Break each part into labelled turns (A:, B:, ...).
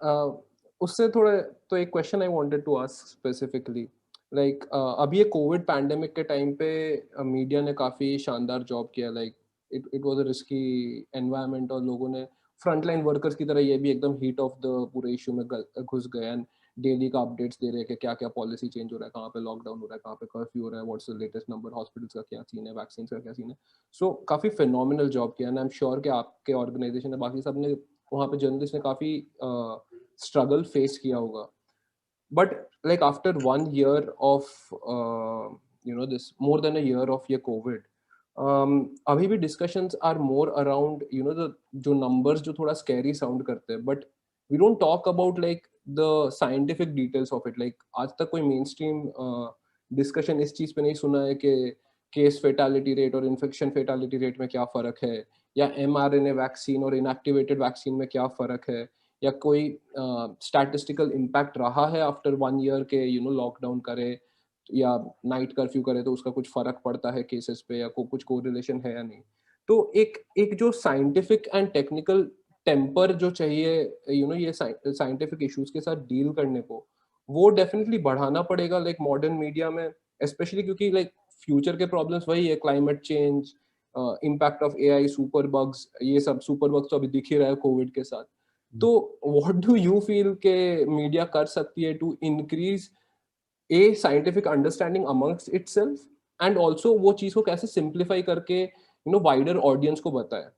A: उससे थोड़ा तो एक question I wanted to ask specifically, like अभी ये कोविड पैंडेमिक के टाइम पे मीडिया ने काफ़ी शानदार जॉब किया, like it it was a risky environment और लोगों ने फ्रंटलाइन वर्कर्स की तरह ये भी एकदम हीट ऑफ द पूरे इशू में घुस गए एंड डेली का अपडेट्स दे रहे हैं कि क्या क्या पॉलिसी चेंज हो रहा है, कहाँ पे लॉकडाउन हो रहा है, कहाँ पे कर्फ्यू हो रहा है, what's the latest number, hospitals का क्या सीन है, वैक्सीन का क्या सीन है। सो काफ़ी फिनोमिनल जॉब किया एंड आई एम श्योर कि आपके ऑर्गेनाइजेशन ने, बाकी सब ने, वहाँ पे जर्नलिस्ट ने काफ़ी स्ट्रगल फेस किया होगा। But like after 1 year of this more than a year of ये COVID, अभी भी discussions are more around the जो numbers जो थोड़ा scary sound करते हैं, but we don't talk about like the scientific details of it. Like आज तक कोई mainstream discussion इस चीज पे नहीं सुना है कि केस फेटालिटी रेट और इन्फेक्शन फेटालिटी रेट में क्या फर्क है, या mRNA वैक्सीन और इनएक्टिवेटेड वैक्सीन में क्या फर्क है, या कोई स्टैटिस्टिकल इम्पैक्ट रहा है आफ्टर 1 year के लॉकडाउन करे या नाइट कर्फ्यू करे तो उसका कुछ फर्क पड़ता है केसेस पे, या कुछ कोरिलेशन है या नहीं। तो एक एक जो साइंटिफिक एंड टेक्निकल टेम्पर जो चाहिए ये साइंटिफिक इश्यूज के साथ डील करने को, वो डेफिनेटली बढ़ाना पड़ेगा लाइक मॉडर्न मीडिया में, स्पेशली क्योंकि लाइक फ्यूचर के प्रॉब्लम्स वही है, climate change, impact of AI, super bugs, ये सब सुपर बग्स तो अभी दिख ही रहा है कोविड के साथ। तो व्हाट डू यू फील के मीडिया कर सकती है to increase a scientific understanding amongst itself, and also वो चीज को कैसे सिंप्लीफाई करके वाइडर ऑडियंस को बताए?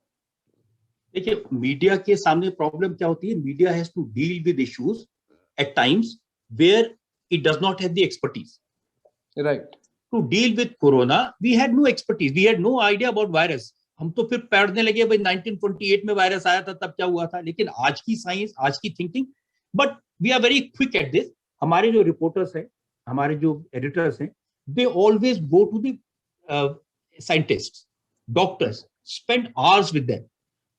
B: देखिए, मीडिया के सामने प्रॉब्लम क्या होती है, media has to deal with issues at times where it does not have the expertise.
A: Right.
B: To deal with corona we had no expertise, we had no idea about virus. हम तो फिर पढ़ने लगे भाई 1928 में वायरस आया था तब क्या हुआ था, लेकिन आज की साइंस, आज की thinking, but we are very quick at this. हमारे जो रिपोर्टर्स हैं, हमारे जो एडिटर्स हैं, they always go to the scientist, doctors, spend hours with them,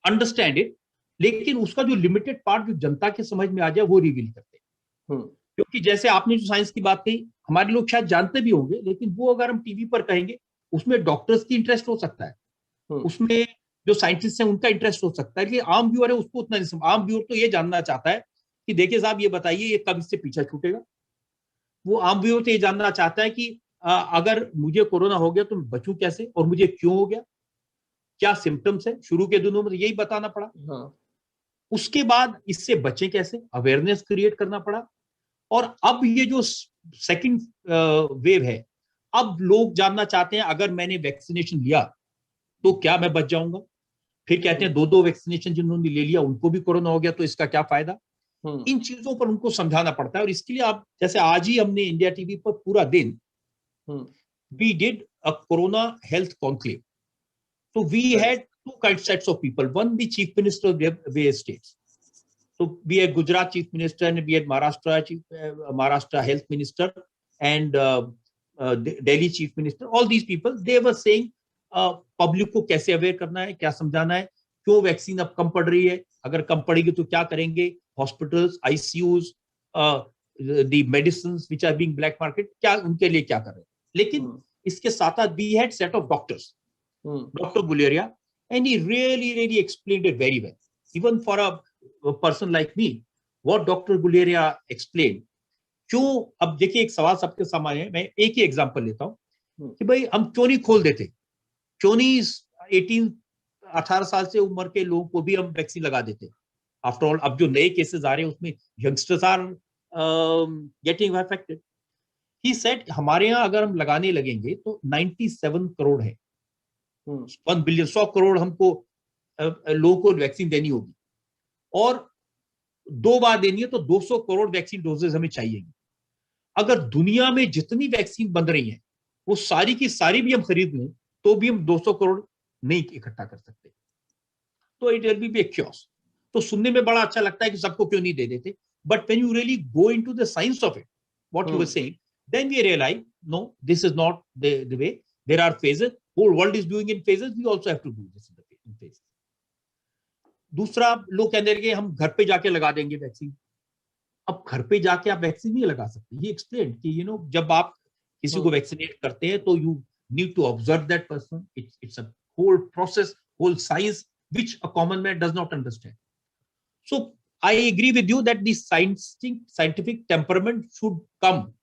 B: understand it, लेकिन उसका जो लिमिटेड पार्ट जो जनता के समझ में आ जाए वो रिवील करते हैं। क्योंकि जैसे आपने जो साइंस की बात कही, हमारे लोग शायद जानते भी होंगे, लेकिन वो अगर हम टीवी पर कहेंगे, उसमें डॉक्टर्स की इंटरेस्ट हो सकता है, उसमें जो साइंटिस्ट हैं उनका इंटरेस्ट हो सकता है, लेकिन आम व्यूअर है उसको उतना नहीं समझ। आम व्यूअर तो ये जानना चाहता है कि देखिए साहब ये बताइए ये कब इससे पीछा छूटेगा। वो आम व्यूअर तो ये जानना चाहता है कि अगर मुझे कोरोना हो गया तो मैं बचूं कैसे, और मुझे क्यों हो गया, क्या सिम्टम्स है। शुरू के दिनों में तो यही बताना पड़ा। उसके बाद इससे बचे कैसे, अवेयरनेस क्रिएट करना पड़ा। और अब ये जो सेकंड वेव है, अब लोग जानना चाहते हैं अगर मैंने वैक्सीनेशन लिया तो क्या मैं बच जाऊंगा। फिर कहते हैं दो दो वैक्सीनेशन जिन्होंने ले लिया उनको भी कोरोना हो गया तो इसका क्या फायदा। इन चीजों पर उनको समझाना पड़ता है। और इसके लिए आप, जैसे आज ही हमने इंडिया टीवी पर पूरा दिन we did a corona health conclave. So we had two kind sets of people. One, the chief minister of various states. So we had Gujarat chief minister and we had Maharashtra health minister and Delhi chief minister. All these people, they were saying public को कैसे aware करना है, क्या समझाना है, क्यों vaccine अब कम पड़ रही है, अगर कम पड़ेगी तो क्या करेंगे, hospitals, ICUs, the medicines which are being black market, क्या उनके लिए क्या कर रहे हैं। लेकिन इसके साथ साथ we had set of doctors, Dr. Guleria, and he really explained it very well. Even for a person like me, what Dr. Guleria explained, क्यों, अब देखिए एक सवाल सबके सामने है, मैं एक ही एग्जांपल लेता हूं कि भाई हम क्यों नहीं खोल देते, क्यों नहीं 18 साल से उम्र के लोगों को भी हम वैक्सीन लगा देते। आफ्टर ऑल अब जो नए केसेस आ रहे हैं उसमें youngsters are getting affected. He said हमारे यहाँ अगर हम लगाने लगेंगे तो 97 करोड़ है, 1 बिलियन, 100 करोड़ हमको लोगों को वैक्सीन देनी होगी, और 2 बार देनी है तो 200 करोड़ वैक्सीन डोजेज हमें चाहिए। अगर दुनिया में जितनी वैक्सीन बन रही है वो सारी की सारी भी हम खरीद लें तो भी हम 200 करोड़ नहीं इकट्ठा कर सकते। तो it will be A chaos. तो सुनने में बड़ा अच्छा लगता है कि सबको क्यों नहीं दे देते, but when you really go into the science of it, what you were saying, then we realize no, this is not the way. There are phases, whole world is doing in phases, we also have to do this in phases. दूसरा, लोग कहने लगे हम घर पे जाके लगा देंगे वैक्सीन। अब घर पे जाके आप वैक्सीन नहीं लगा सकते। ये एक्सप्लेन कि जब आप किसी को वैक्सीनेट करते हैं तो you need to observe that person, it's a whole process, whole science which a common man does not understand. So I agree with you that the scientific temperament should come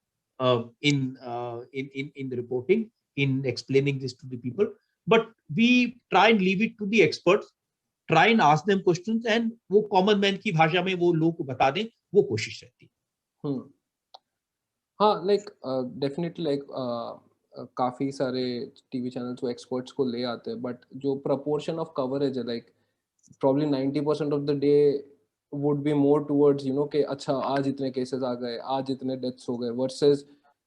B: in the reporting, in explaining this to the people. But we try and leave it to the experts, try and ask them questions, and वो common man की भाषा में वो लोग को बता दें, वो कोशिश रहती है.
A: हाँ, like definitely like काफी सारे टीवी चैनल्स वो एक्सपर्ट्स को ले आते हैं, बट जो proportion of coverage है, like probably 90% of the day would be more towards कि अच्छा आज इतने केसेस आ गए, आज इतने डेथ्स हो गए, versus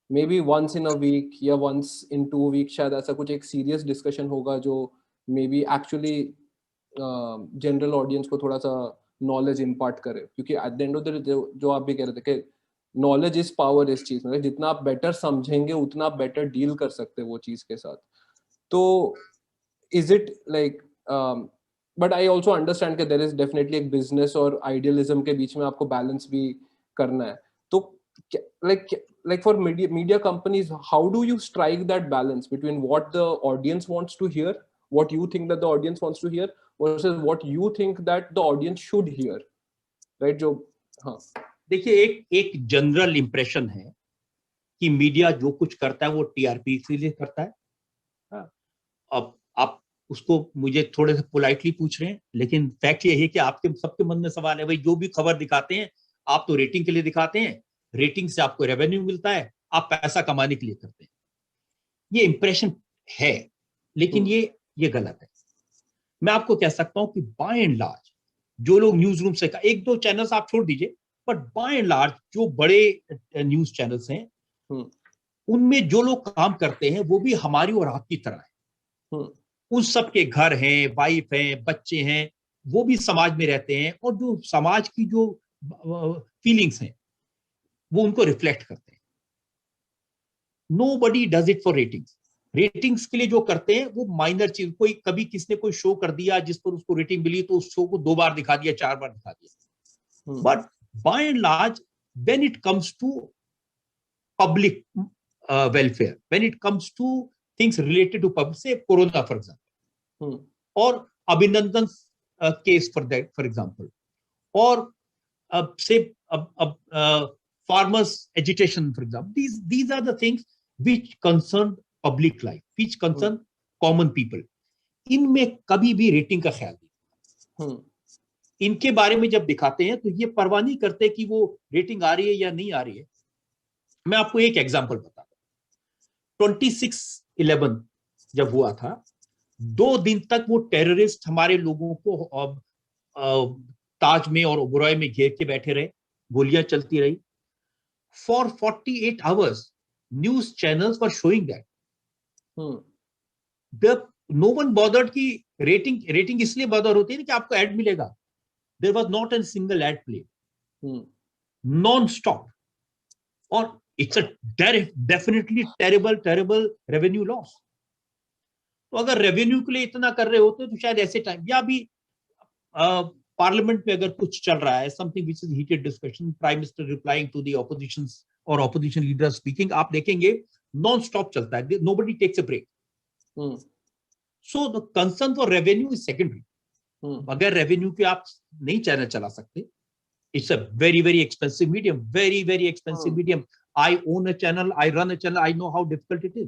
A: maybe once in a week या वंस इन 2 वीक शायद ऐसा कुछ एक सीरियस डिस्कशन होगा जो maybe actually general audience को थोड़ा सा नॉलेज इम्पार्ट करे. क्योंकि at the end of the day जो आप भी कह रहे थे कि नॉलेज इज पावर इस चीज में, जितना आप बेटर समझेंगे उतना आप बेटर डील कर सकते हैं वो चीज के साथ. तो is it like but I also understand कि देयर इज डेफिनेटली एक बिजनेस और आइडियलिज्म के बीच में आपको बैलेंस भी करना है. तो like for media companies, how do you strike that balance between what the audience wants to hear, what you think that the audience wants to hear, versus what you think that the audience should hear, right? जो हाँ,
B: देखिए एक general impression है कि media जो कुछ करता है वो टीआरपी के लिए करता है. अब आप उसको मुझे थोड़े से पोलाइटली पूछ रहे हैं, लेकिन फैक्ट ये है कि आपके सबके मन में सवाल है, भाई जो भी खबर दिखाते हैं आप तो रेटिंग के लिए दिखाते हैं, रेटिंग से आपको रेवेन्यू मिलता है, आप पैसा कमाने के लिए करते हैं. ये इंप्रेशन है, लेकिन ये गलत है. मैं आपको कह सकता हूं कि बाय एंड लार्ज जो लोग न्यूज रूम से, एक दो चैनल्स आप छोड़ दीजिए, बट बाय एंड लार्ज जो बड़े न्यूज चैनल्स हैं उनमें जो लोग काम करते हैं वो भी हमारी और आपकी तरह है. उन सबके घर हैं, वाइफ हैं, बच्चे हैं, वो भी समाज में रहते हैं, और जो समाज की जो फीलिंग्स हैं वो उनको रिफ्लेक्ट करते हैं. Nobody does it for ratings. Ratings के लिए जो करते हैं वो माइनर चीज, कोई कभी किसने कोई शो कर दिया जिस पर उसको रेटिंग मिली तो उस शो को 2 बार दिखा दिया, 4 बार दिखा दिया. But by and large when it comes to public welfare, when it comes to things related to public, say corona for example, or Abhinandan's case for example, or say farmers agitation for example, these are the things which concern public life, which concern common people. इनमें कभी भी rating का ख्याल नहीं. इनके बारे में जब दिखाते हैं तो ये परवाह नहीं करते कि वो रेटिंग आ रही है या नहीं आ रही है. मैं आपको एक एग्जांपल बताता हूं. 26/11 जब हुआ था, 2 दिन तक वो टेररिस्ट हमारे लोगों को ताज में और ओबरॉय में घेर के बैठे रहे, गोलियां चलती रही. For 48 hours news channels were showing that. No one bothered की रेटिंग इसलिए बॉदर होती है ना कि आपको ऐड मिलेगा. There was not a single ad play, non stop. और it's a definitely terrible revenue loss. तो अगर रेवेन्यू के लिए इतना कर रहे होते तो शायद ऐसे टाइम, या भी पार्लियामेंट में अगर कुछ चल रहा है, something which is heated discussion, prime minister replying to the oppositions और ऑपोजिशन लीडर स्पीकिंग, आप देखेंगे नॉन स्टॉप चलता है, nobody takes a break. So the concern for revenue is secondary. अगर रेवेन्यू के आप नहीं चैनल चला सकते, इट्स अ very expensive medium, very expensive medium. I own a channel, I run a channel, I know how difficult it is.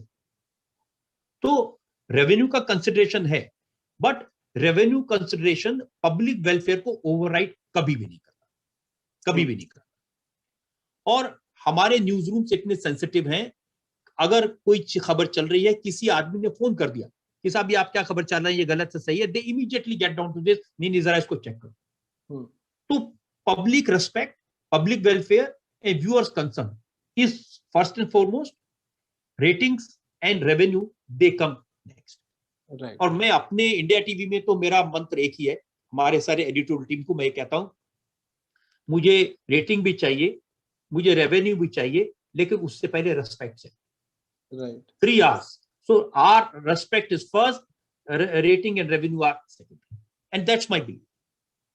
B: तो revenue का कंसिडरेशन है, but revenue consideration public welfare को ओवरराइड कभी भी नहीं करता, कभी भी नहीं करता. और हमारे न्यूज रूम इतने सेंसिटिव हैं, अगर कोई खबर चल रही है, किसी आदमी ने फोन कर दिया कि साहब ये आप क्या खबर चल रहा है, ये गलत है सही है, they immediately get down to this, नहीं जरा इसको चेक करो. तो public respect, public welfare and viewers concern is first and foremost. Ratings and revenue they come next.
A: Right.
B: और मैं अपने इंडिया टीवी में तो मेरा मंत्र एक ही है, हमारे सारे एडिटोरियल टीम को मैं कहता हूं, मुझे रेटिंग भी चाहिए, मुझे रेवेन्यू भी चाहिए, लेकिन उससे पहले रेस्पेक्ट चाहिए.
A: Right.
B: 3 R's. So our respect is first, rating and revenue are second, and that's my belief.